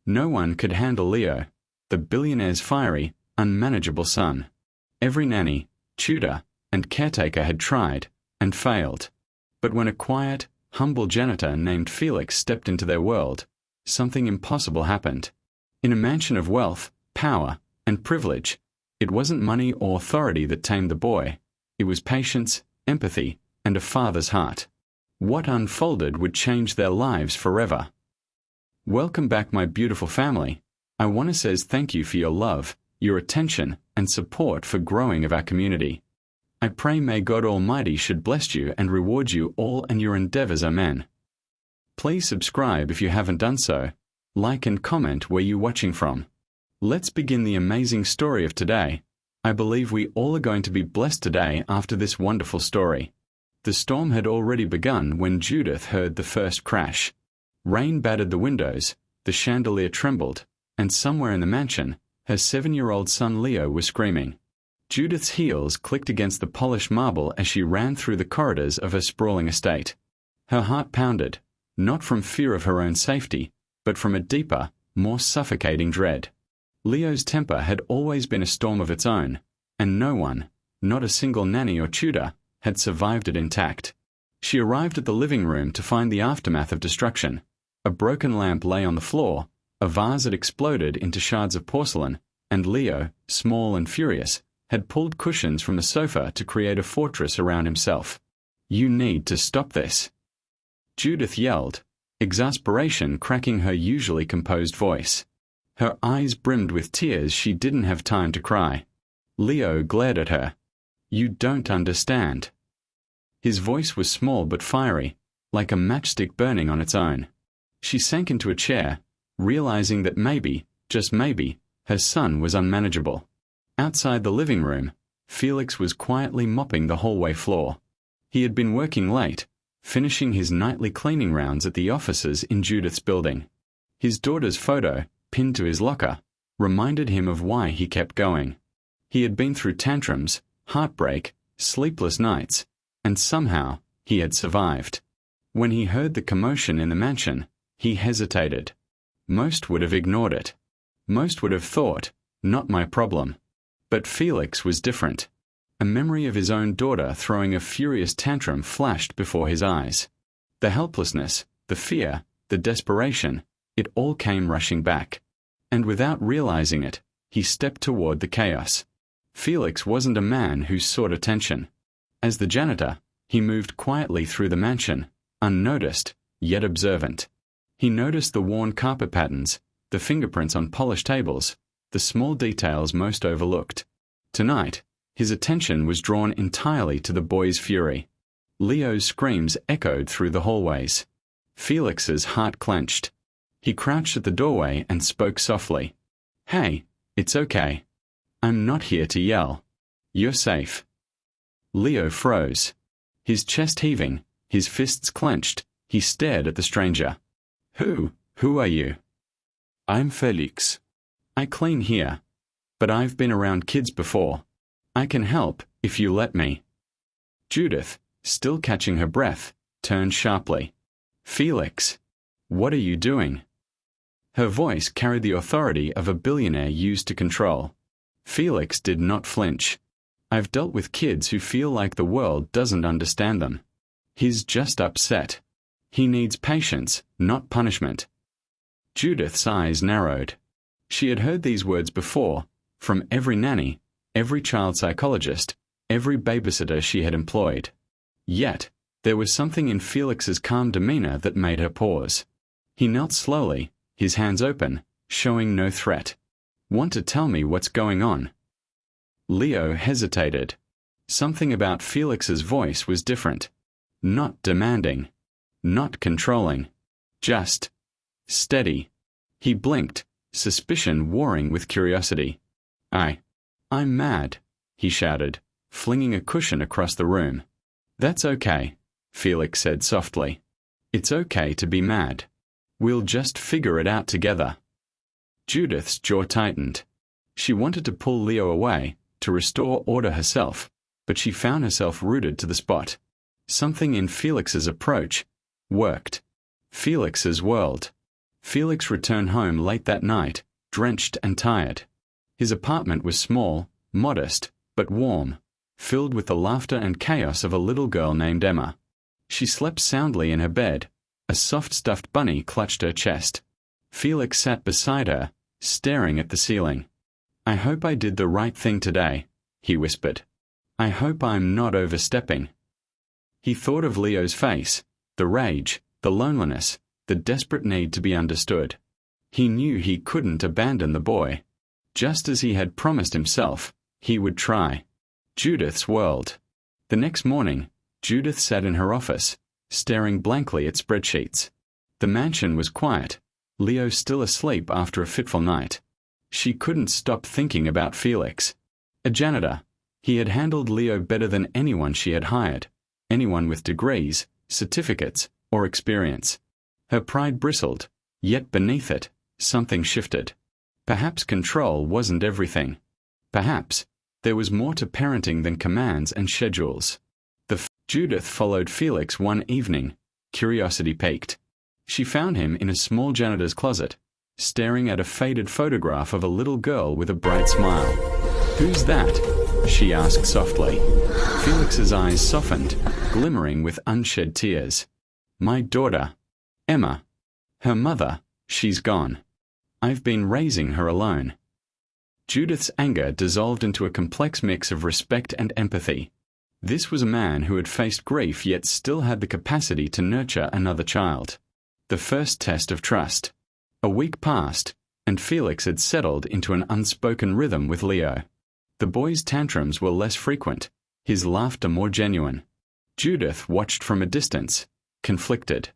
No one could handle Leo, the billionaire's fiery, unmanageable son. Every nanny, tutor, and caretaker had tried, and failed. But when a quiet, humble janitor named Felix stepped into their world, something impossible happened. In a mansion of wealth, power, and privilege, it wasn't money or authority that tamed the boy. It was patience, empathy, and a father's heart. What unfolded would change their lives forever. Welcome back, my beautiful family. I want to say thank you for your love, your attention, and support for growing of our community. I pray may God Almighty should bless you and reward you all in your endeavors. Amen. Please subscribe if you haven't done so. Like and comment where you're watching from. Let's begin the amazing story of today. I believe we all are going to be blessed today after this wonderful story. The storm had already begun when Judith heard the first crash. Rain battered the windows, the chandelier trembled, and somewhere in the mansion, her 7-year-old son Leo was screaming. Judith's heels clicked against the polished marble as she ran through the corridors of her sprawling estate. Her heart pounded, not from fear of her own safety, but from a deeper, more suffocating dread. Leo's temper had always been a storm of its own, and no one, not a single nanny or tutor, had survived it intact. She arrived at the living room to find the aftermath of destruction. A broken lamp lay on the floor, a vase had exploded into shards of porcelain, and Leo, small and furious, had pulled cushions from the sofa to create a fortress around himself. "You need to stop this," Judith yelled, exasperation cracking her usually composed voice. Her eyes brimmed with tears. She didn't have time to cry. Leo glared at her. "You don't understand." His voice was small but fiery, like a matchstick burning on its own. She sank into a chair, realizing that maybe, just maybe, her son was unmanageable. Outside the living room, Felix was quietly mopping the hallway floor. He had been working late, finishing his nightly cleaning rounds at the offices in Judith's building. His daughter's photo, pinned to his locker, reminded him of why he kept going. He had been through tantrums, heartbreak, sleepless nights, and somehow he had survived. When he heard the commotion in the mansion, he hesitated. Most would have ignored it. Most would have thought, "Not my problem." But Felix was different. A memory of his own daughter throwing a furious tantrum flashed before his eyes. The helplessness, the fear, the desperation, it all came rushing back. And without realizing it, he stepped toward the chaos. Felix wasn't a man who sought attention. As the janitor, he moved quietly through the mansion, unnoticed, yet observant. He noticed the worn carpet patterns, the fingerprints on polished tables, the small details most overlooked. Tonight, his attention was drawn entirely to the boy's fury. Leo's screams echoed through the hallways. Felix's heart clenched. He crouched at the doorway and spoke softly. "Hey, it's okay. I'm not here to yell. You're safe." Leo froze. His chest heaving, his fists clenched, he stared at the stranger. Who are you?" "I'm Felix. I clean here, but I've been around kids before. I can help if you let me." Judith, still catching her breath, turned sharply. "Felix, what are you doing?" Her voice carried the authority of a billionaire used to control. Felix did not flinch. "I've dealt with kids who feel like the world doesn't understand them. He's just upset. He needs patience, not punishment." Judith's eyes narrowed. She had heard these words before, from every nanny, every child psychologist, every babysitter she had employed. Yet, there was something in Felix's calm demeanor that made her pause. He knelt slowly, his hands open, showing no threat. "Want to tell me what's going on?" Leo hesitated. Something about Felix's voice was different. Not demanding. Not controlling. Just steady. He blinked, suspicion warring with curiosity. I'm mad," he shouted, flinging a cushion across the room. "That's okay," Felix said softly. "It's okay to be mad. We'll just figure it out together." Judith's jaw tightened. She wanted to pull Leo away, to restore order herself, but she found herself rooted to the spot. Something in Felix's approach worked. Felix's world. Felix returned home late that night, drenched and tired. His apartment was small, modest, but warm, filled with the laughter and chaos of a little girl named Emma. She slept soundly in her bed. A soft stuffed bunny clutched her chest. Felix sat beside her, staring at the ceiling. "I hope I did the right thing today," he whispered. "I hope I'm not overstepping." He thought of Leo's face, the rage, the loneliness, the desperate need to be understood. He knew he couldn't abandon the boy. Just as he had promised himself, he would try. Judith's world. The next morning, Judith sat in her office, staring blankly at spreadsheets. The mansion was quiet, Leo still asleep after a fitful night. She couldn't stop thinking about Felix. A janitor. He had handled Leo better than anyone she had hired, anyone with degrees, certificates, or experience. Her pride bristled, yet beneath it, something shifted. Perhaps control wasn't everything. Perhaps there was more to parenting than commands and schedules. Judith followed Felix one evening, curiosity piqued. She found him in a small janitor's closet, staring at a faded photograph of a little girl with a bright smile. "Who's that?" she asked softly. Felix's eyes softened, glimmering with unshed tears. "My daughter, Emma. Her mother, she's gone. I've been raising her alone." Judith's anger dissolved into a complex mix of respect and empathy. This was a man who had faced grief yet still had the capacity to nurture another child. The first test of trust. A week passed, and Felix had settled into an unspoken rhythm with Leo. The boy's tantrums were less frequent, his laughter more genuine. Judith watched from a distance, conflicted.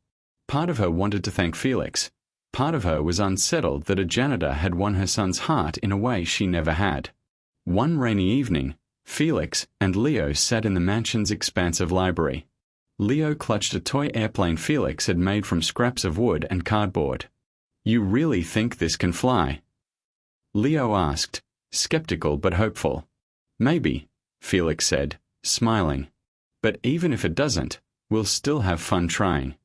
Part of her wanted to thank Felix. Part of her was unsettled that a janitor had won her son's heart in a way she never had. One rainy evening, Felix and Leo sat in the mansion's expansive library. Leo clutched a toy airplane Felix had made from scraps of wood and cardboard. "You really think this can fly?" Leo asked, skeptical but hopeful. "Maybe," Felix said, smiling. "But even if it doesn't, we'll still have fun trying."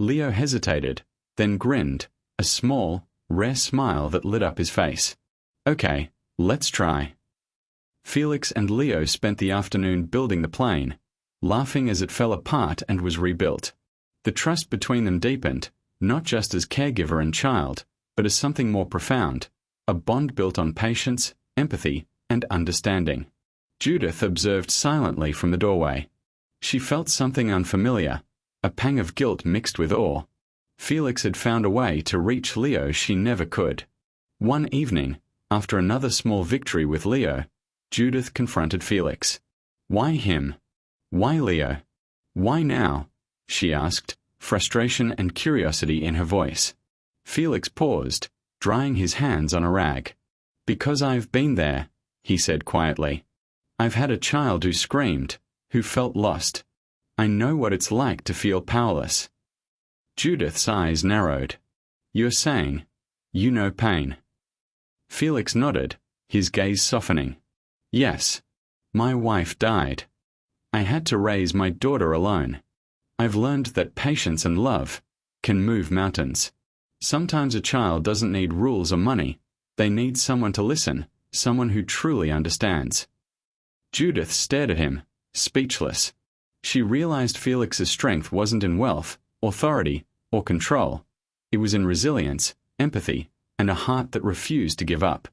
Leo hesitated, then grinned, a small, rare smile that lit up his face. "Okay, let's try." Felix and Leo spent the afternoon building the plane, laughing as it fell apart and was rebuilt. The trust between them deepened, not just as caregiver and child, but as something more profound, a bond built on patience, empathy, and understanding. Judith observed silently from the doorway. She felt something unfamiliar, a pang of guilt mixed with awe. Felix had found a way to reach Leo she never could. One evening, after another small victory with Leo, Judith confronted Felix. "Why him? Why Leo? Why now?" she asked, frustration and curiosity in her voice. Felix paused, drying his hands on a rag. "Because I've been there," he said quietly. "I've had a child who screamed, who felt lost. I know what it's like to feel powerless." Judith's eyes narrowed. "You're saying, you know pain." Felix nodded, his gaze softening. "Yes. My wife died. I had to raise my daughter alone. I've learned that patience and love can move mountains. Sometimes a child doesn't need rules or money. They need someone to listen, someone who truly understands." Judith stared at him, speechless. She realized Felix's strength wasn't in wealth, authority, or control. It was in resilience, empathy, and a heart that refused to give up.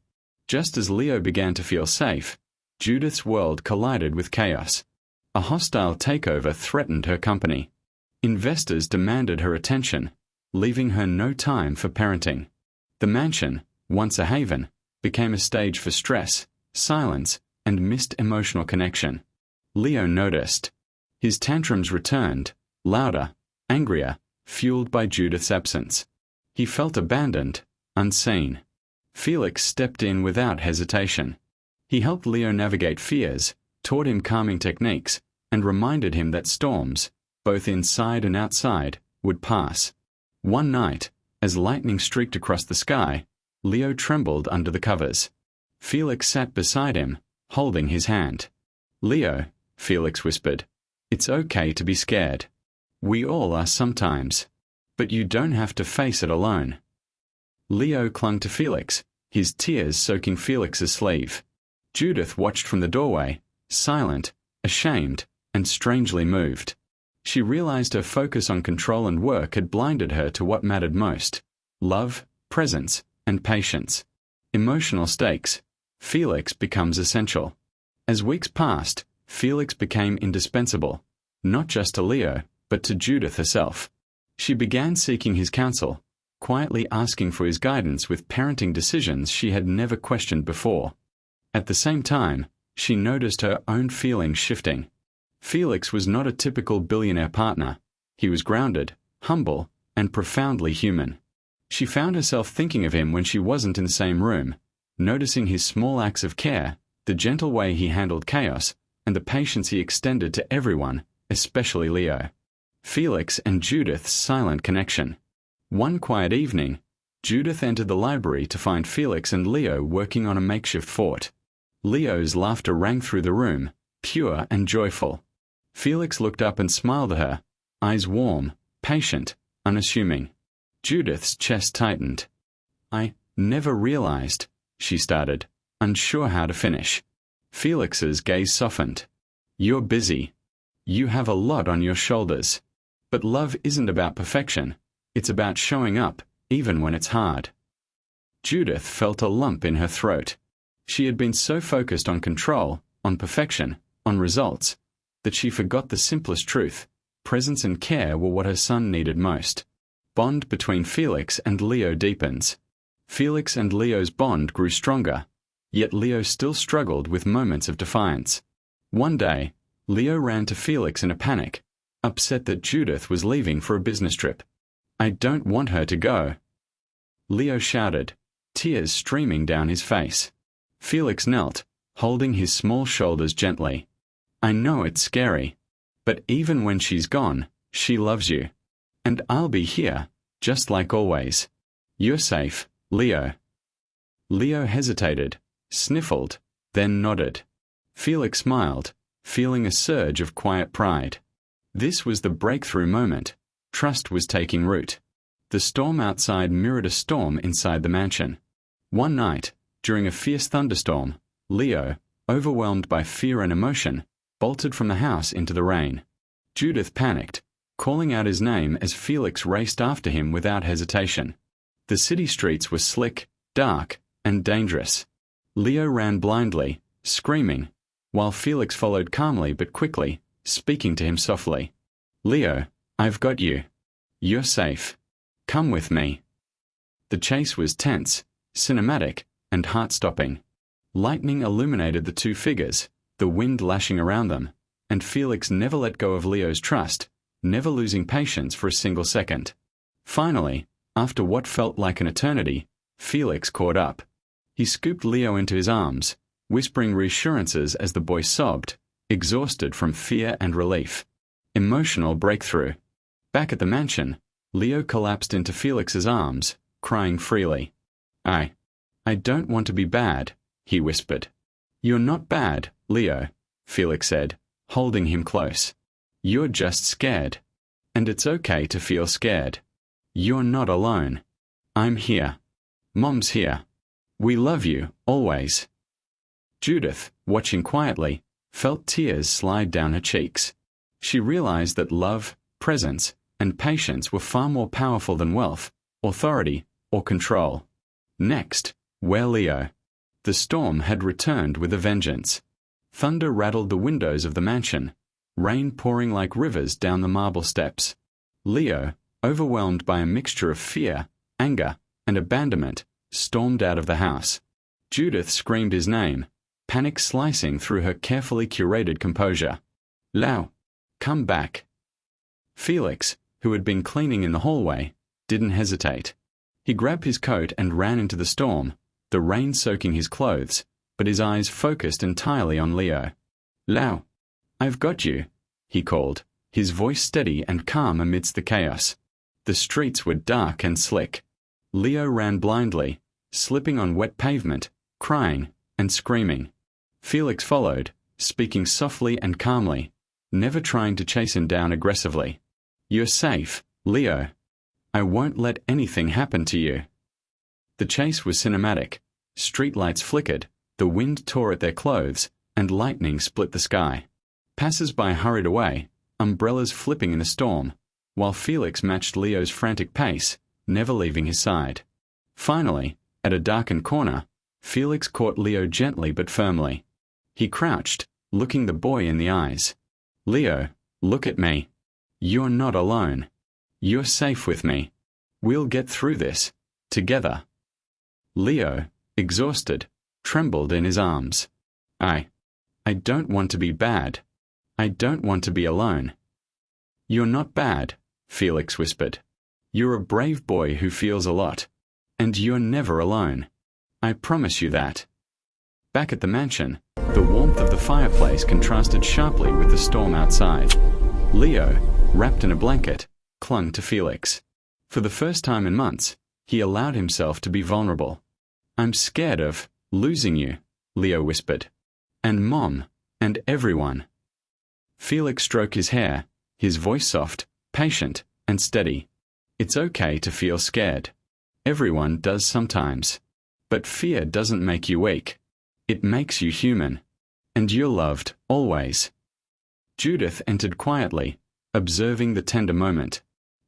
Just as Leo began to feel safe, Judith's world collided with chaos. A hostile takeover threatened her company. Investors demanded her attention, leaving her no time for parenting. The mansion, once a haven, became a stage for stress, silence, and missed emotional connection. Leo noticed. His tantrums returned, louder, angrier, fueled by Judith's absence. He felt abandoned, unseen. Felix stepped in without hesitation. He helped Leo navigate fears, taught him calming techniques, and reminded him that storms, both inside and outside, would pass. One night, as lightning streaked across the sky, Leo trembled under the covers. Felix sat beside him, holding his hand. "Leo," Felix whispered, "it's okay to be scared. We all are sometimes. But you don't have to face it alone. Leo clung to Felix, his tears soaking Felix's sleeve. Judith watched from the doorway, silent, ashamed, and strangely moved. She realized her focus on control and work had blinded her to what mattered most: love, presence, and patience. Emotional stakes. Felix becomes essential. As weeks passed, Felix became indispensable, not just to Leo, but to Judith herself. She began seeking his counsel, quietly asking for his guidance with parenting decisions she had never questioned before. At the same time, she noticed her own feelings shifting. Felix was not a typical billionaire partner. He was grounded, humble, and profoundly human. She found herself thinking of him when she wasn't in the same room, noticing his small acts of care, the gentle way he handled chaos, and the patience he extended to everyone, especially Leo. Felix and Judith's silent connection. One quiet evening, Judith entered the library to find Felix and Leo working on a makeshift fort. Leo's laughter rang through the room, pure and joyful. Felix looked up and smiled at her, eyes warm, patient, unassuming. Judith's chest tightened. "I never realized," she started, unsure how to finish. Felix's gaze softened. "You're busy. You have a lot on your shoulders. But love isn't about perfection. It's about showing up, even when it's hard." Judith felt a lump in her throat. She had been so focused on control, on perfection, on results, that she forgot the simplest truth: presence and care were what her son needed most. Bond between Felix and Leo deepens. Felix and Leo's bond grew stronger, yet Leo still struggled with moments of defiance. One day, Leo ran to Felix in a panic, upset that Judith was leaving for a business trip. "I don't want her to go," Leo shouted, tears streaming down his face. Felix knelt, holding his small shoulders gently. "I know it's scary, but even when she's gone, she loves you. And I'll be here, just like always. You're safe, Leo." Leo hesitated, sniffled, then nodded. Felix smiled, feeling a surge of quiet pride. This was the breakthrough moment. Trust was taking root. The storm outside mirrored a storm inside the mansion. One night, during a fierce thunderstorm, Leo, overwhelmed by fear and emotion, bolted from the house into the rain. Judith panicked, calling out his name as Felix raced after him without hesitation. The city streets were slick, dark, and dangerous. Leo ran blindly, screaming, while Felix followed calmly but quickly, speaking to him softly. "Leo, I've got you. You're safe. Come with me." The chase was tense, cinematic, and heart-stopping. Lightning illuminated the two figures, the wind lashing around them, and Felix never let go of Leo's trust, never losing patience for a single second. Finally, after what felt like an eternity, Felix caught up. He scooped Leo into his arms, whispering reassurances as the boy sobbed, exhausted from fear and relief. Emotional breakthrough. Back at the mansion, Leo collapsed into Felix's arms, crying freely. I don't want to be bad," he whispered. "You're not bad, Leo," Felix said, holding him close. "You're just scared. And it's okay to feel scared. You're not alone. I'm here. Mom's here. We love you, always." Judith, watching quietly, felt tears slide down her cheeks. She realized that love, presence, and patience were far more powerful than wealth, authority, or control. Next, where Leo? The storm had returned with a vengeance. Thunder rattled the windows of the mansion, rain pouring like rivers down the marble steps. Leo, overwhelmed by a mixture of fear, anger, and abandonment, stormed out of the house. Judith screamed his name, panic slicing through her carefully curated composure. "Leo, come back." Felix, who had been cleaning in the hallway, didn't hesitate. He grabbed his coat and ran into the storm, the rain soaking his clothes, but his eyes focused entirely on Leo. "Leo, I've got you," he called, his voice steady and calm amidst the chaos. The streets were dark and slick. Leo ran blindly, slipping on wet pavement, crying and screaming. Felix followed, speaking softly and calmly, never trying to chase him down aggressively. "You're safe, Leo. I won't let anything happen to you. The chase was cinematic. Streetlights flickered, the wind tore at their clothes, and lightning split the sky. Passers-by hurried away, umbrellas flipping in the storm, while Felix matched Leo's frantic pace, never leaving his side. Finally, at a darkened corner, Felix caught Leo gently but firmly. He crouched, looking the boy in the eyes. Leo, look at me. You're not alone. You're safe with me. We'll get through this, together. Leo, exhausted, trembled in his arms. I don't want to be bad. I don't want to be alone. You're not bad, Felix whispered. You're a brave boy who feels a lot. And you're never alone. I promise you that. Back at the mansion, the warmth of the fireplace contrasted sharply with the storm outside. Leo, wrapped in a blanket, clung to Felix. For the first time in months, he allowed himself to be vulnerable. I'm scared of losing you, Leo whispered. And Mom, and everyone. Felix stroked his hair, his voice soft, patient, and steady. It's okay to feel scared. Everyone does sometimes. But fear doesn't make you weak. It makes you human. And you're loved, always. Judith entered quietly, observing the tender moment.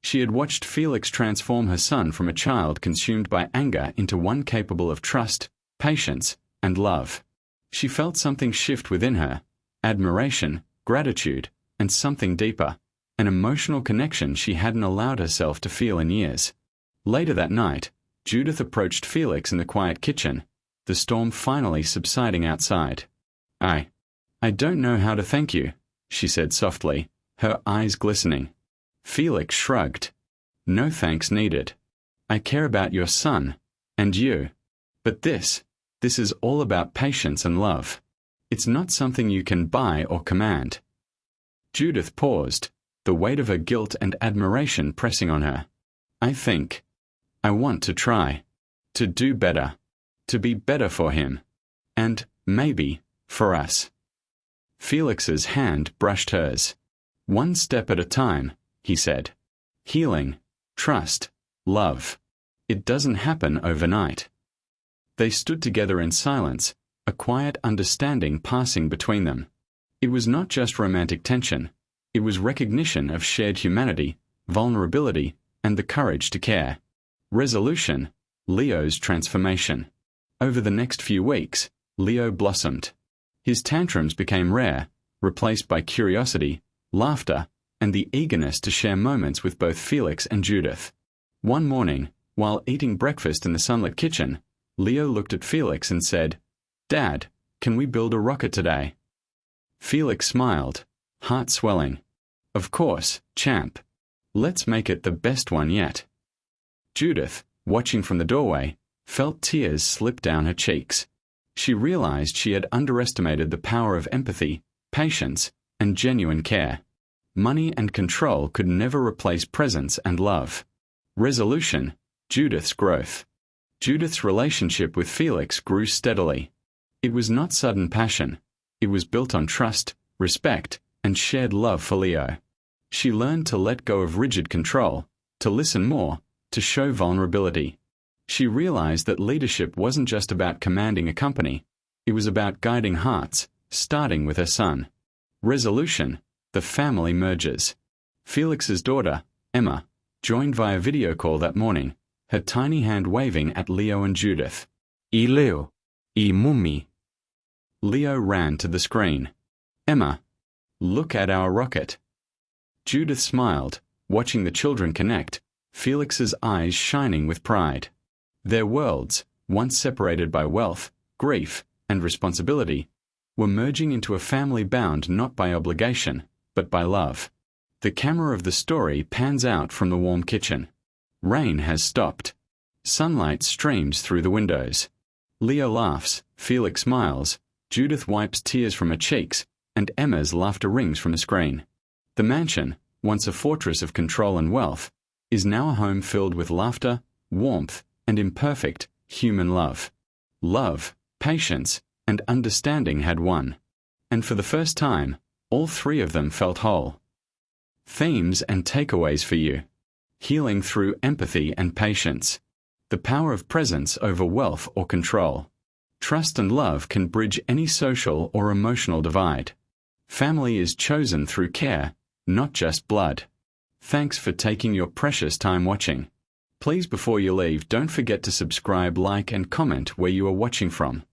She had watched Felix transform her son from a child consumed by anger into one capable of trust, patience, and love. She felt something shift within her, admiration, gratitude, and something deeper, an emotional connection she hadn't allowed herself to feel in years. Later that night, Judith approached Felix in the quiet kitchen, the storm finally subsiding outside. I don't know how to thank you, she said softly, her eyes glistening. Felix shrugged. No thanks needed. I care about your son, and you. But this is all about patience and love. It's not something you can buy or command. Judith paused, the weight of her guilt and admiration pressing on her. I want to try. To do better. To be better for him. And, maybe, for us. Felix's hand brushed hers. One step at a time, he said. Healing, trust, love. It doesn't happen overnight. They stood together in silence, a quiet understanding passing between them. It was not just romantic tension. It was recognition of shared humanity, vulnerability, and the courage to care. Resolution, Leo's transformation. Over the next few weeks, Leo blossomed. His tantrums became rare, replaced by curiosity, laughter, and the eagerness to share moments with both Felix and Judith. One morning, while eating breakfast in the sunlit kitchen, Leo looked at Felix and said, "Dad, can we build a rocket today?" Felix smiled, heart swelling. "Of course, champ. Let's make it the best one yet." Judith, watching from the doorway, felt tears slip down her cheeks. She realized she had underestimated the power of empathy, patience, and genuine care. Money and control could never replace presence and love. Resolution, Judith's growth. Judith's relationship with Felix grew steadily. It was not sudden passion. It was built on trust, respect, and shared love for Leo. She learned to let go of rigid control, to listen more, to show vulnerability. She realized that leadership wasn't just about commanding a company. It was about guiding hearts, starting with her son. Resolution, the family merges. Felix's daughter, Emma, joined via video call that morning, her tiny hand waving at Leo and Judith. "I Leo, I mummy." Leo ran to the screen. "Emma, look at our rocket." Judith smiled, watching the children connect, Felix's eyes shining with pride. Their worlds, once separated by wealth, grief, and responsibility, were merging into a family bound not by obligation, but by love. The camera of the story pans out from the warm kitchen. Rain has stopped. Sunlight streams through the windows. Leo laughs, Felix smiles, Judith wipes tears from her cheeks, and Emma's laughter rings from the screen. The mansion, once a fortress of control and wealth, is now a home filled with laughter, warmth, and imperfect, human love. Love, patience, and understanding had won. And for the first time, all three of them felt whole. Themes and takeaways for you. Healing through empathy and patience. The power of presence over wealth or control. Trust and love can bridge any social or emotional divide. Family is chosen through care, not just blood. Thanks for taking your precious time watching. Please, before you leave, don't forget to subscribe, like, and comment where you are watching from.